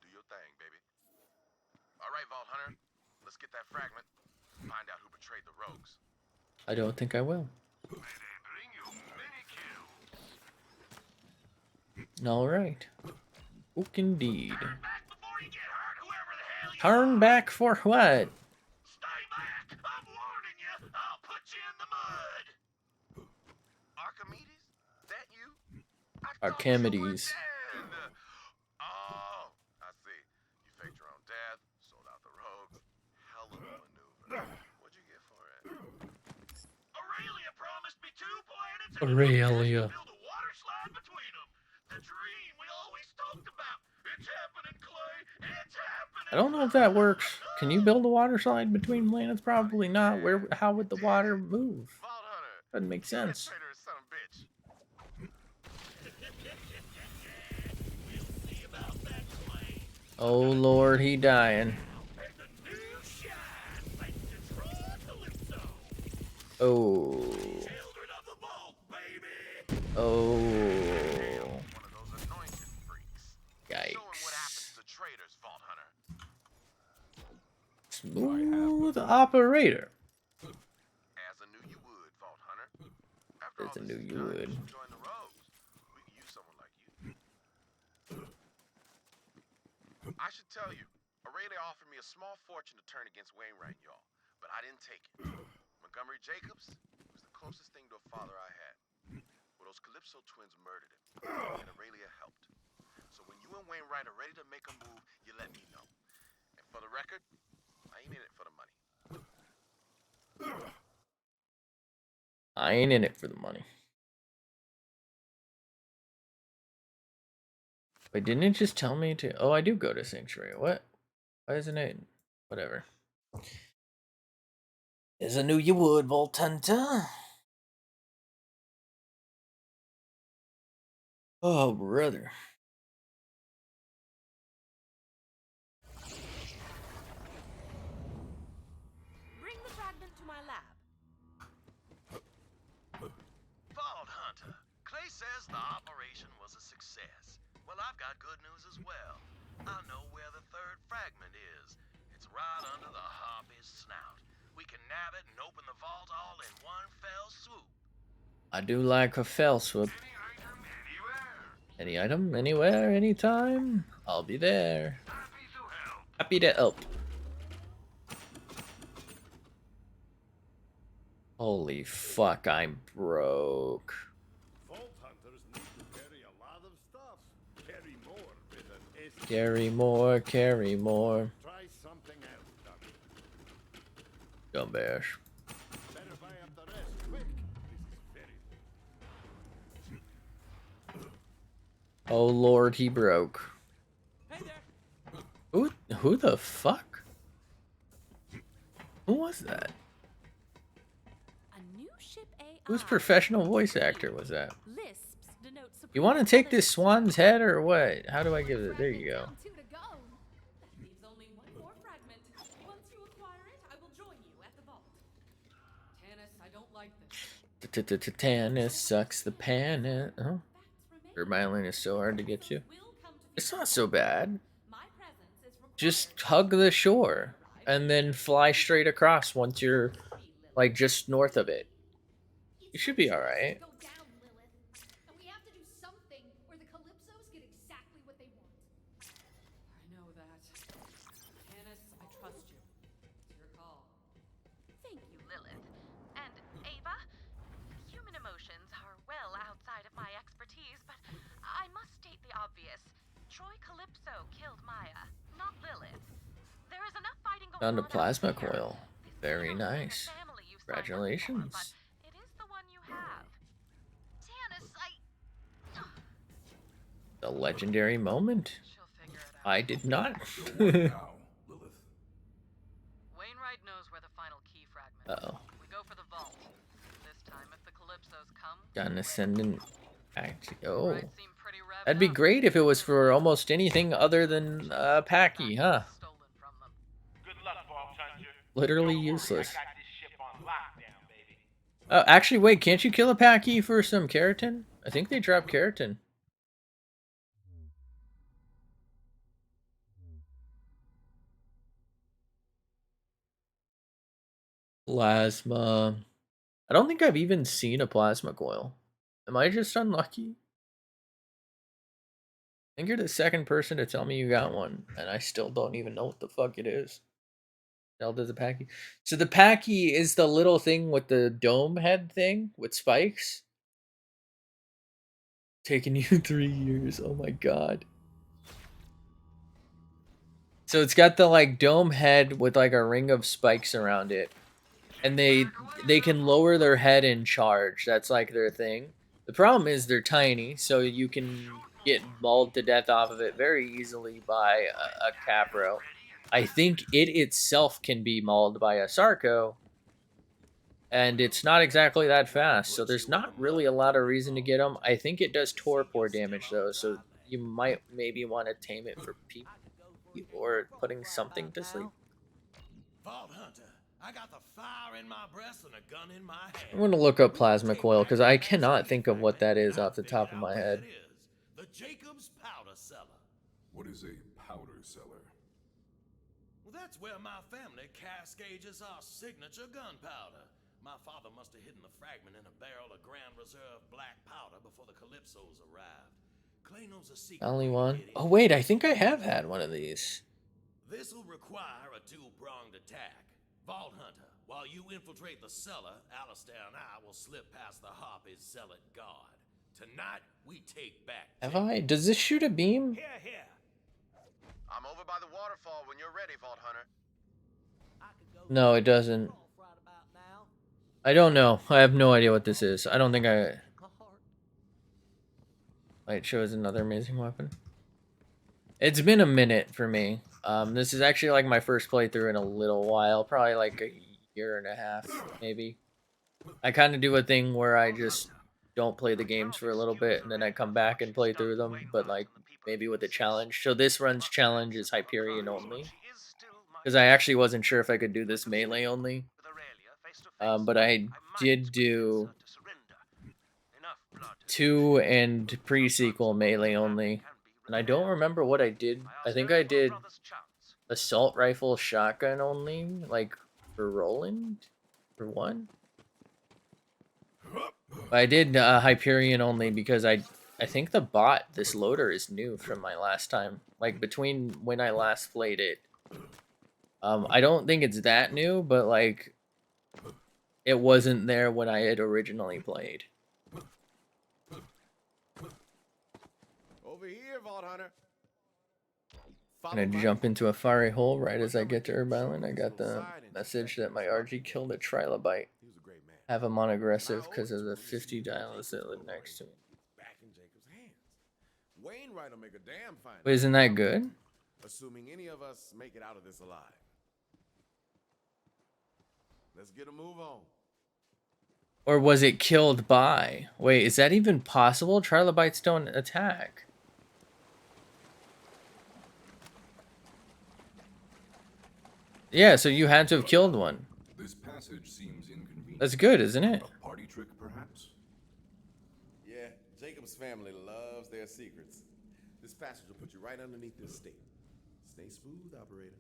Do your thing, baby. All right, Vault Hunter. Let's get that fragment. Find out who betrayed the rogues. I don't think I will. All right. Ook indeed. Turn back for what? Stay back! I'm warning you! I'll put you in the mud! Archimedes? That you? Archimedes. Oh, I see. You faked your own death, sold out the rogues. Hell of a maneuver. What'd you get for it? Aurelia promised me 2 planets and Aurelia. build a water slide between them. The dream we always talked about. It's happening, Clay. It's happening. I don't know if that works. Can you build a water slide between planets? Probably not. Where? How would the water move? Vault Hunter. Doesn't make sense. Traitor son of a bitch. Oh Lord, he dying. Oh. Oh. One of those anointed freaks. Yikes. Show 'em what happens to traitors, Vault Hunter. Smooth operator. As I knew you would, Vault Hunter. After As all I this knew is you done, would. should join the rogues. We could use someone like you. I should tell you, Aurelia offered me a small fortune to turn against Wainwright and y'all, but I didn't take it. Montgomery Jacobs was the closest thing to a father I had. Well, those Calypso twins murdered him, and Aurelia helped. So when you and Wainwright are ready to make a move, you let me know. And for the record, I ain't in it for the money. I ain't in it for the money. Wait, didn't it just tell me to? Oh, I do go to Sanctuary. What? Why isn't it? Whatever. As I knew you would, Vault Hunter. Oh, brother. Bring the fragment to my lab. Vault Hunter, Clay says the operation was a success. Well, I've got good news as well. I know where the 3rd fragment is. It's right under the Harpy's snout. We can nab it and open the vault all in one fell swoop. I do like a fell swoop. Any item, anywhere, anytime. I'll be there. Happy to help. Holy fuck, I'm broke. Vault hunters need to carry a lot of stuff. Carry more with an S. Carry more, carry more. Try something else, dummy. Gumbash. Better buy up the rest quick. This is very. Oh lord, he broke. Hey there. Who the fuck? Who was that? A new ship AI. Whose professional voice actor was that? Lisps denote You want to take this supreme swan's head or what? How do I give it? There you go. Two to go. That leaves only one more fragment. Once you acquire it, I will join you at the vault. Tannis, I don't like this. Tannis sucks the pan. Oh, Facts remain. Hermione is so hard to get to. Will come to It's view. not so bad. My presence is required. Just hug the shore and then fly straight across once you're like just north of it. You should be alright. Go down, Lilith. And we have to do something, or the Calypsos get exactly what they want. I know that. Tannis, I trust you. It's your call. Thank you, Lilith. And Ava, human emotions are well outside of my expertise, but I must state the obvious. Troy Calypso killed Maya, not Lilith. There is enough fighting going Found a on out plasma there. coil. This Very may not be the nice. family you signed up for, Congratulations. but it is the one you have. Tannis, The legendary moment. She'll figure it out. I did not. Now, Lilith. Wainwright knows where the final key fragment is. Uh-oh. We go for the vault. This time, if the Calypsos come, Got an ascendant. Actually, oh. Right, seem pretty revved That'd be up. great if it was for almost anything other than Packy, huh? Stolen from them. Good luck, Vault Hunter. Literally Don't worry, useless. I got this ship on lockdown, baby. Actually, wait, can't you kill a Packy for some keratin? I think they drop keratin. Plasma. I don't think I've even seen a plasma coil. Am I just unlucky? I think you're the second person to tell me you got one, and I still don't even know what the fuck it is. Hell does a Packy. So the Packy is the little thing with the dome head thing with spikes. Taking you 3 years. Oh my god. So it's got the like dome head with like a ring of spikes around it. And they can lower their head in charge. That's like their thing. The problem is they're tiny, so you can get mauled to death off of it very easily by a Capro. I think it itself can be mauled by a Sarco, and it's not exactly that fast, so there's not really a lot of reason to get them. I think it does torpor damage though, so you might maybe want to tame it for people or putting something to sleep. Vault Hunter, I got the fire in my breast and a gun in my hand. I'm gonna look up plasma coil because I cannot think of what that is off the top of my head. The Jacob's powder cellar. What is a powder cellar? Well, that's where my family cascages our signature gunpowder. My father must have hidden the fragment in a barrel of Grand Reserve black powder before the Calypsos arrived. Clay knows a secret. Only way to one? get in. Oh wait, I think I have had one of these. This'll require a two-pronged attack. Vault Hunter, while you infiltrate the cellar, Alistair and I will slip past the Harpy's zealot guard. Tonight, we take back. Have I? Does this shoot a beam? Here, here. I'm over by the waterfall when you're ready, Vault Hunter. No, it doesn't. I don't know. I have no idea what this is. I don't think I... Light shows another amazing weapon. It's been a minute for me. This is actually like my first playthrough in a little while. Probably like a year and a half, maybe. I kind of do a thing where I just don't play the games for a little bit and then I come back and play through them, but like maybe with a challenge. So this run's challenge is Hyperion only. Because I actually wasn't sure if I could do this melee only. But I did do 2 and pre-sequel melee only. And I don't remember what I did. I think I did assault rifle shotgun only, like for Roland, for 1. I did Hyperion only because I I think the bot, this loader, is new from my last time. Like between when I last played it. I don't think it's that new, but like it wasn't there when I had originally played. Over here, Vault Hunter. I'm gonna jump into a fiery hole right as I get to Herb Island. I got the message that my RG killed a trilobite. Have him on aggressive because of the 50 dials that live next to me. Back in Jacob's hands. Wainwright will make a damn fine. Wait, isn't that good? Assuming any of us make it out of this alive. Let's get a move on. Or was it killed by? Wait, is that even possible? Trilobites don't attack. Yeah, so you had to have killed one. This passage seems inconvenient. That's good, isn't it? A party trick, perhaps? Yeah, Jacob's family loves their secrets. This passage will put you right underneath this stake. Stay smooth, operator.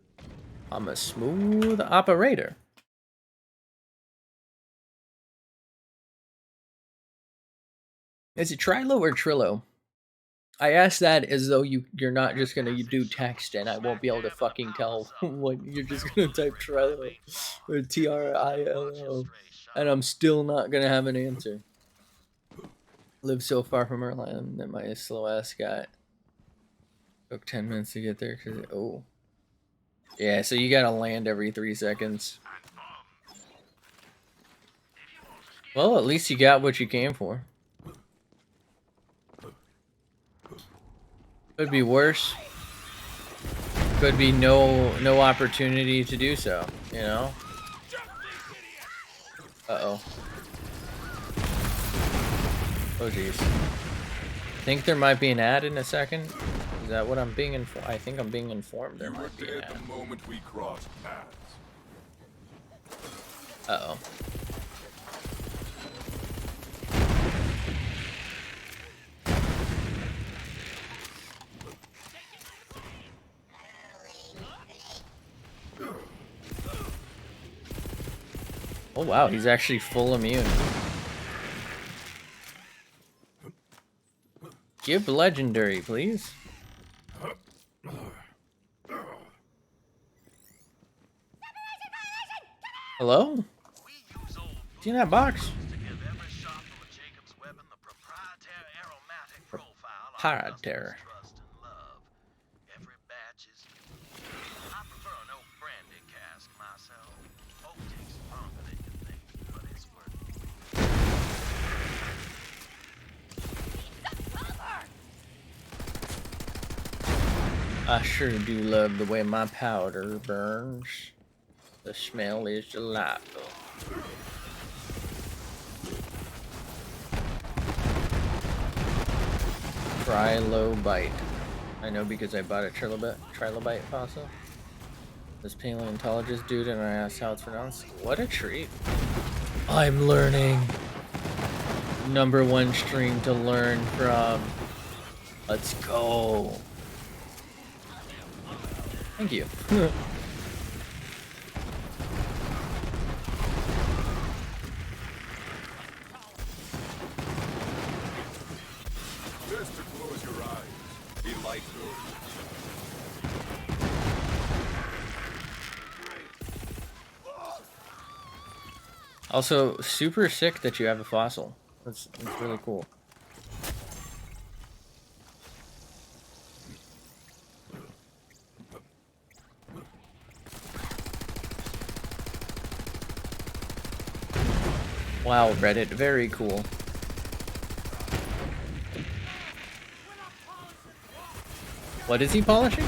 I'm a smooth operator. Is it Trilo or Trillo? I asked that as though you're not just gonna do text and I won't be able to fucking tell what you're just gonna type Trilo or Trillo, and I'm still not gonna have an answer. Live so far from Erland that my slow ass got took 10 minutes to get there because oh yeah, so you gotta land every 3 seconds. Well, at least you got what you came for. Could be worse. Could be no opportunity to do so, you know? Uh-oh. Oh jeez. Think there might be an ad in a second? Is that what I'm being informed? I think I'm being informed there might be an ad. The moment we crossed paths. Uh-oh. Oh wow, he's actually full immune. Give legendary, please. Hello? See that box? Proprietary. I sure do love the way my powder burns. The smell is delightful. Trilobite. I know because I bought a trilobite fossil. This paleontologist dude and I asked how it's pronounced. What a treat. I'm learning. #1 stream to learn from. Let's go. Thank you. Just to close your eyes. Be like those. Also, super sick that you have a fossil. That's really cool. Wow, Reddit, very cool. What is he polishing?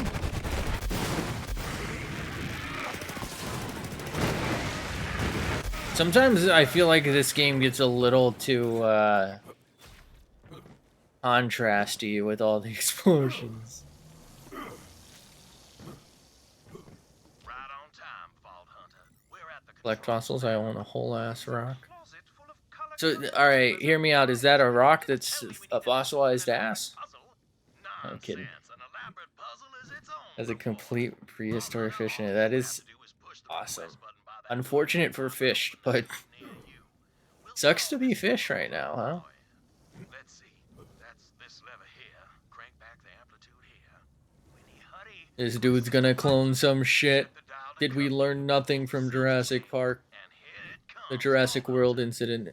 Sometimes I feel like this game gets a little too contrasty with all the explosions. Collect fossils, I own a whole ass rock. So, alright, hear me out. Is that a rock that's a fossilized ass? I'm kidding. As a complete prehistoric fish in it. That is awesome. Unfortunate for fish, but sucks to be fish right now, huh? Let's see. That's this This dude's gonna clone some shit. Did we learn nothing from Jurassic Park? The Jurassic World incident.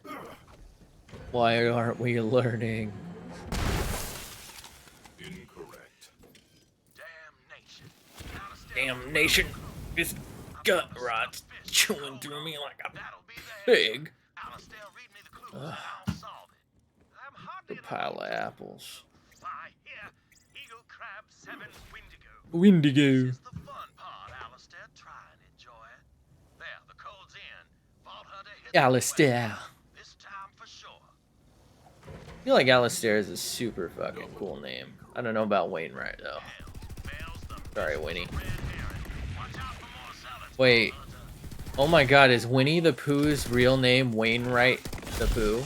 Why aren't we learning? Incorrect. Damnation. This gut rot's chewing through me like a pig. Ugh. A pile of apples. Windigo. Alistair. I feel like Alistair is a super fucking cool name. I don't know about Wainwright though. Sorry, Winnie. Wait. Oh my god, is Winnie the Pooh's real name Wainwright the Pooh?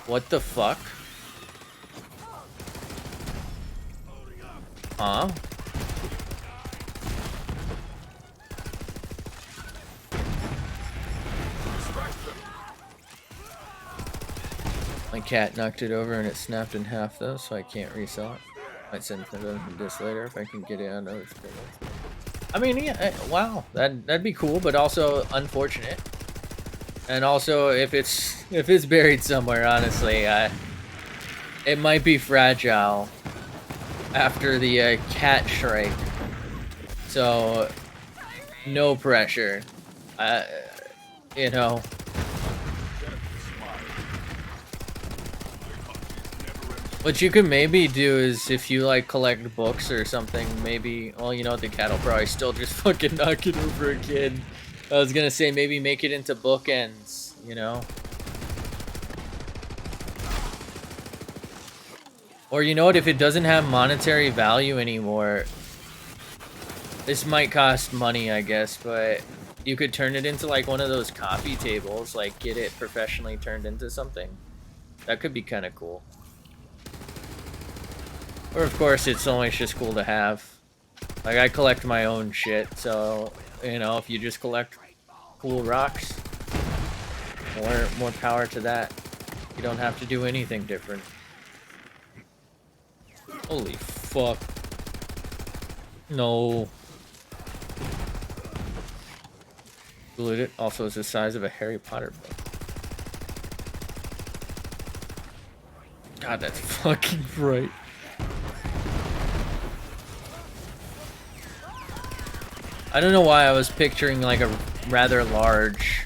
What the fuck? Huh? My cat knocked it over and it snapped in half though, so I can't resell it. Might send them this later if I can get it on other screens. I mean, yeah, wow, that'd be cool, but also unfortunate. And also, if it's buried somewhere, honestly, it might be fragile after the cat strike. So, no pressure. You know. What you could maybe do is if you like collect books or something, maybe, well, you know, the cat will probably still just fucking knock it over again. I was gonna say maybe make it into bookends, you know? Or you know what, if it doesn't have monetary value anymore, this might cost money, I guess, but you could turn it into like one of those coffee tables, like get it professionally turned into something. That could be kind of cool. Or of course, it's always just cool to have. Like, I collect my own shit, so, you know, if you just collect cool rocks, more power to that. You don't have to do anything different. Holy fuck. No. Loot it. Also, it's the size of a Harry Potter book. God, that's fucking bright. I don't know why I was picturing like a rather large